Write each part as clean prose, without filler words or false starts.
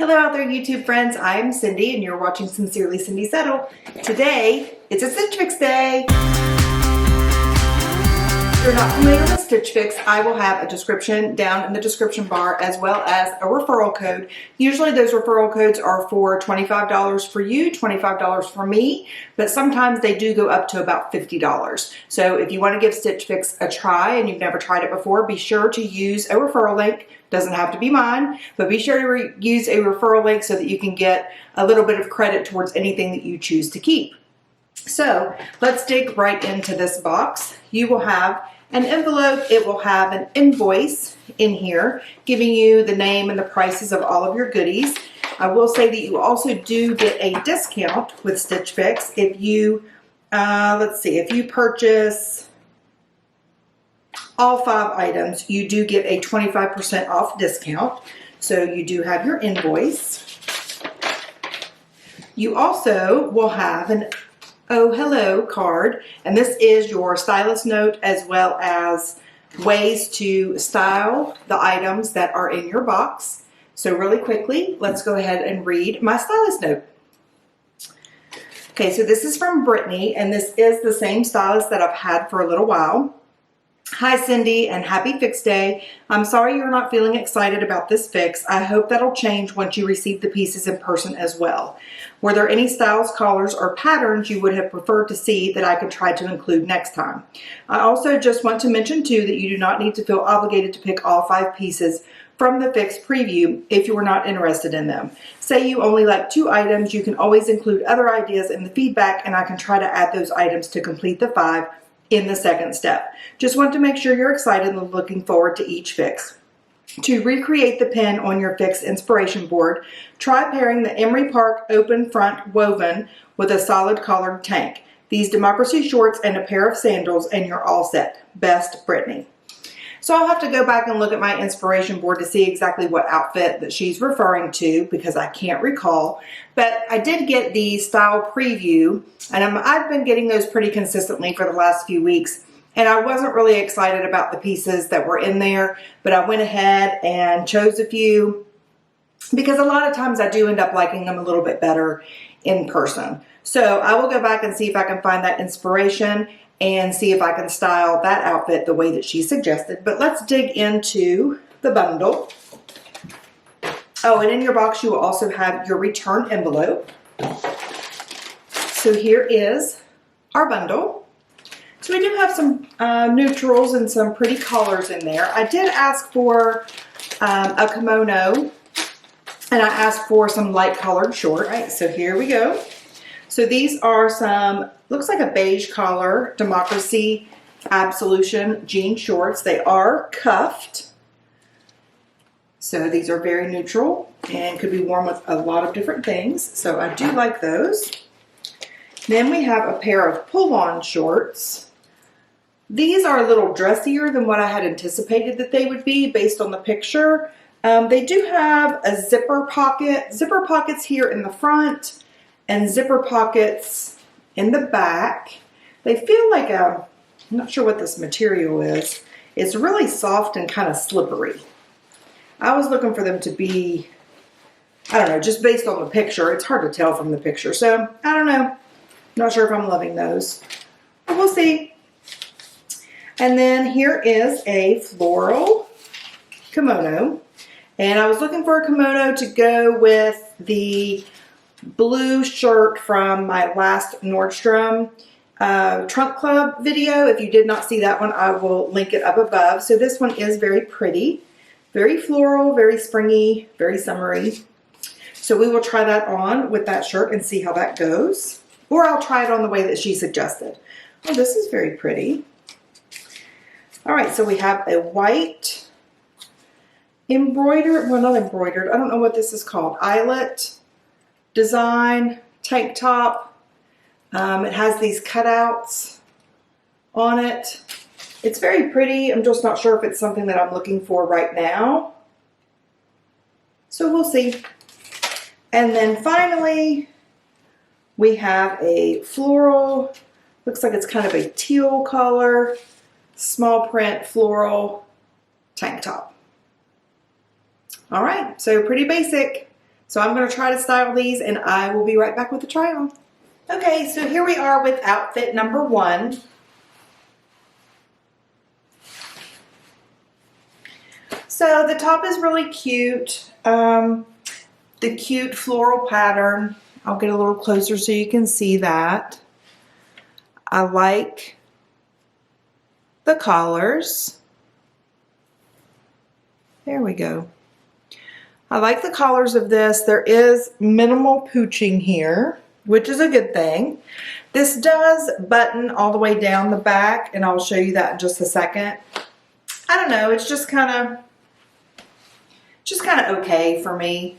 Hello out there YouTube friends, I'm Cindy and you're watching Sincerely Cindy Settle. Today, it's a Stitch Fix day. If you're not familiar with Stitch Fix, I will have a description down in the description bar as well as a referral code. Usually those referral codes are for $25 for you, $25 for me, but sometimes they do go up to about $50. So if you want to give Stitch Fix a try and you've never tried it before, be sure to use a referral link. Doesn't have to be mine, but be sure to use a referral link so that you can get a little bit of credit towards anything that you choose to keep. So let's dig right into this box. You will have an envelope. It will have an invoice in here giving you the name and the prices of all of your goodies. I will say that you also do get a discount with Stitch Fix if you, if you purchase all 5 items, you do get a 25% off discount. So you do have your invoice. You also will have an Oh Hello card, and this is your stylist note as well as ways to style the items that are in your box. So really quickly, let's go ahead and read my stylist note. Okay, so this is from Brittany, and this is the same stylist that I've had for a little while. Hi Cindy and happy fix day. I'm sorry you're not feeling excited about this fix. I hope that'll change once you receive the pieces in person as well. Were there any styles, colors, or patterns you would have preferred to see that I could try to include next time? I also just want to mention too that you do not need to feel obligated to pick all 5 pieces from the fix preview if you were not interested in them. Say you only like 2 items, you can always include other ideas in the feedback and I can try to add those items to complete the 5 in the second step. Just want to make sure you're excited and looking forward to each fix. To recreate the pin on your fix inspiration board, try pairing the Emory Park open front woven with a solid collared tank. These Democracy shorts and a pair of sandals and you're all set. Best, Brittany. So I'll have to go back and look at my inspiration board to see exactly what outfit that she's referring to because I can't recall. But I did get the style preview and I've been getting those pretty consistently for the last few weeks. And I wasn't really excited about the pieces that were in there, but I went ahead and chose a few because a lot of times I do end up liking them a little bit better in person. So I will go back and see if I can find that inspiration and see if I can style that outfit the way that she suggested. But let's dig into the bundle. Oh, and in your box you will also have your return envelope. So here is our bundle. So we do have some neutrals and some pretty colors in there. I did ask for a kimono and I asked for some light colored shorts. All right, so here we go. So these are some, looks like a beige collar, Democracy Absolution jean shorts. They are cuffed. So these are very neutral and could be worn with a lot of different things. So I do like those. Then we have a pair of pull-on shorts. These are a little dressier than what I had anticipated that they would be based on the picture. They do have a zipper pockets here in the front and zipper pockets in the back. They feel like I'm not sure what this material is. It's really soft and kind of slippery. I was looking for them to be, I don't know, just based on the picture. It's hard to tell from the picture. So I don't know. Not sure if I'm loving those. But we'll see. And then here is a floral kimono. And I was looking for a kimono to go with the blue shirt from my last Nordstrom Trunk Club video. If you did not see that one, I will link it up above. So this one is very pretty, very floral, very springy, very summery. So we will try that on with that shirt and see how that goes. Or I'll try it on the way that she suggested. Oh, this is very pretty. All right, so we have a white embroidered, well not embroidered, I don't know what this is called, eyelet design tank top. It has these cutouts on it. It's very pretty. I'm just not sure if it's something that I'm looking for right now. So we'll see. And then finally, we have a floral, looks like it's kind of a teal color, small print floral tank top. All right, so pretty basic. So I'm going to try to style these and I will be right back with the try on. Okay, so here we are with outfit number 1. So the top is really cute. The cute floral pattern. I'll get a little closer so you can see that. I like the collars. There we go. I like the collars of this. There is minimal pooching here, which is a good thing. This does button all the way down the back, and I'll show you that in just a second. I don't know, it's just kind of okay for me.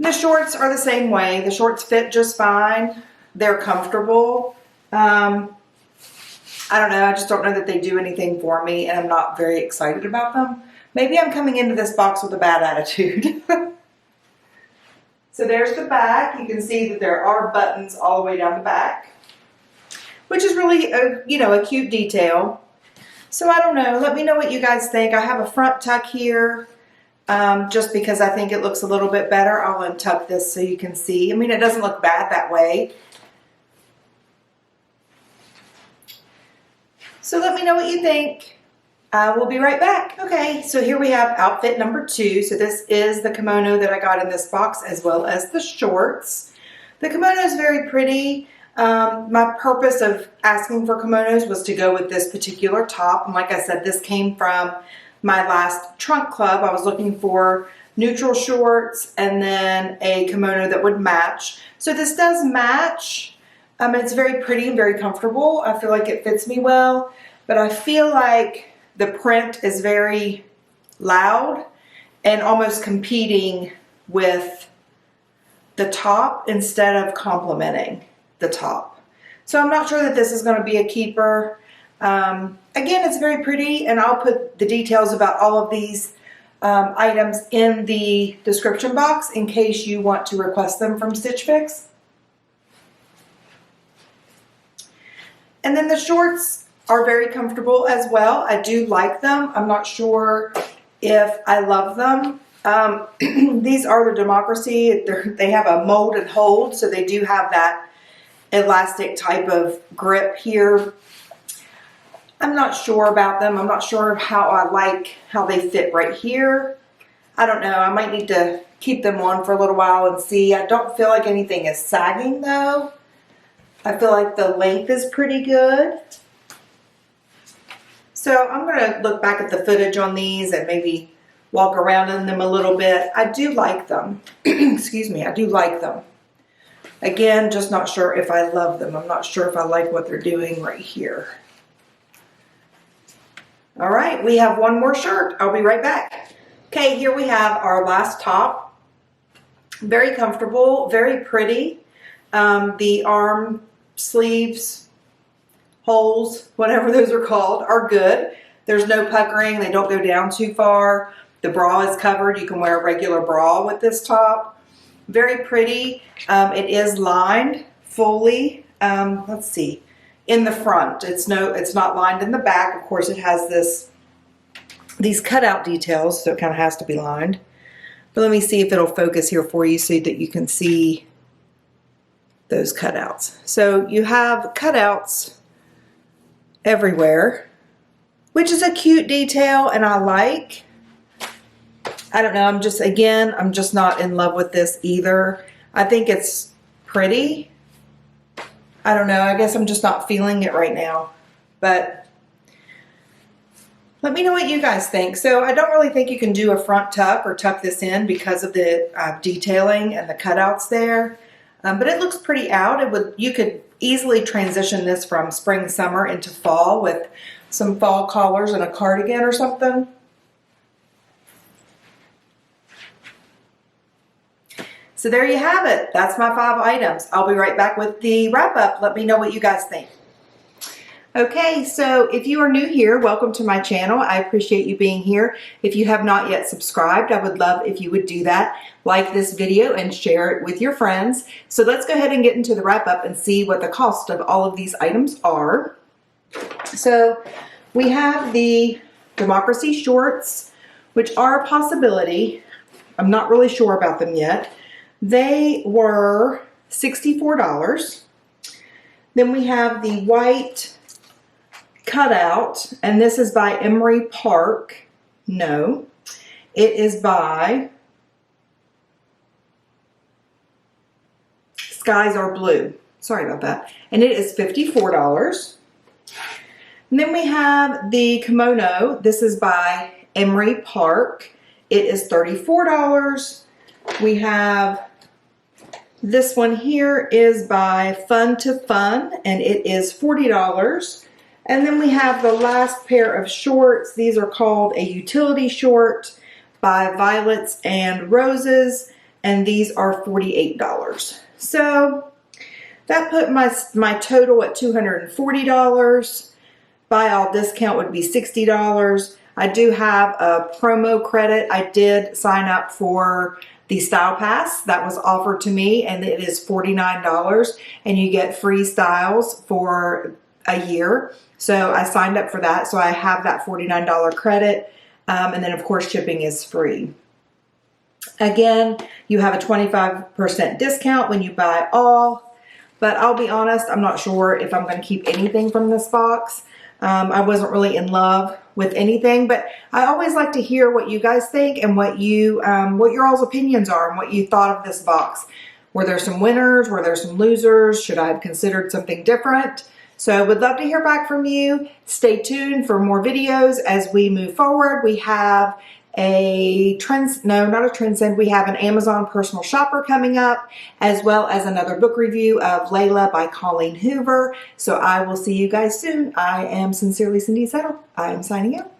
The shorts are the same way. The shorts fit just fine. They're comfortable. I don't know, I just don't know that they do anything for me, and I'm not very excited about them. Maybe I'm coming into this box with a bad attitude. So there's the back. You can see that there are buttons all the way down the back, which is really a cute detail. So I don't know. Let me know what you guys think. I have a front tuck here just because I think it looks a little bit better. I'll untuck this so you can see. I mean, it doesn't look bad that way. So let me know what you think. We'll be right back. Okay, so here we have outfit number 2. So this is the kimono that I got in this box as well as the shorts. The kimono is very pretty. My purpose of asking for kimonos was to go with this particular top. And like I said, this came from my last trunk club. I was looking for neutral shorts and then a kimono that would match. So this does match. It's very pretty and very comfortable. I feel like it fits me well, but I feel like the print is very loud and almost competing with the top instead of complementing the top. So I'm not sure that this is going to be a keeper. Again, it's very pretty, and I'll put the details about all of these items in the description box in case you want to request them from Stitch Fix. And then the shorts are very comfortable as well. I do like them. I'm not sure if I love them. These are the Democracy. They have a mold and hold, so they do have that elastic type of grip here. I'm not sure about them. I'm not sure how I like how they fit right here. I don't know. I might need to keep them on for a little while and see. I don't feel like anything is sagging though. I feel like the length is pretty good. So I'm going to look back at the footage on these and maybe walk around in them a little bit. I do like them. Excuse me, I do like them. Again, just not sure if I love them. I'm not sure if I like what they're doing right here. All right, we have one more shirt. I'll be right back. Okay, here we have our last top. Very comfortable, very pretty. The arm sleeves, holes, whatever those are called, are good. There's no puckering. They don't go down too far. The bra is covered. You can wear a regular bra with this top. Very pretty. It is lined fully. Let's see. In the front. It's not lined in the back. Of course, it has these cutout details, so it kind of has to be lined. But let me see if it'll focus here for you so that you can see those cutouts. So you have cutouts everywhere, which is a cute detail and I like. I don't know, I'm just not in love with this either. I think it's pretty. I don't know, I guess I'm just not feeling it right now. But let me know what you guys think. So I don't really think you can do a front tuck or tuck this in because of the detailing and the cutouts there. But it looks pretty out. You could easily transition this from spring, summer into fall with some fall collars and a cardigan or something. So there you have it. That's my 5 items. I'll be right back with the wrap up. Let me know what you guys think. Okay, so if you are new here, welcome to my channel. I appreciate you being here. If you have not yet subscribed, I would love if you would do that. Like this video and share it with your friends. So let's go ahead and get into the wrap up and see what the cost of all of these items are. So we have the Democracy shorts, which are a possibility. I'm not really sure about them yet. They were $64. Then we have the white cutout, and this is by Emory Park. No, it is by Skies Are Blue. Sorry about that. And it is $54. And then we have the kimono. This is by Emory Park. It is $34. We have this one here is by Fun to Fun, and it is $40. And then we have the last pair of shorts. These are called a utility short by Violets and Roses, and these are $48. So that put my total at $240. Buy all discount would be $60. I do have a promo credit. I did sign up for the Style Pass that was offered to me, and it is $49, and you get free styles for a year. So I signed up for that, so I have that $49 credit, and then of course shipping is free. Again, you have a 25% discount when you buy all, but I'll be honest, I'm not sure if I'm going to keep anything from this box. I wasn't really in love with anything, but I always like to hear what you guys think and what your all's opinions are and what you thought of this box. Were there some winners? Were there some losers? Should I have considered something different? So I would love to hear back from you. Stay tuned for more videos as we move forward. We have we have an Amazon personal shopper coming up, as well as another book review of Layla by Colleen Hoover. So I will see you guys soon. I am Sincerely Cindy Settle. I am signing out.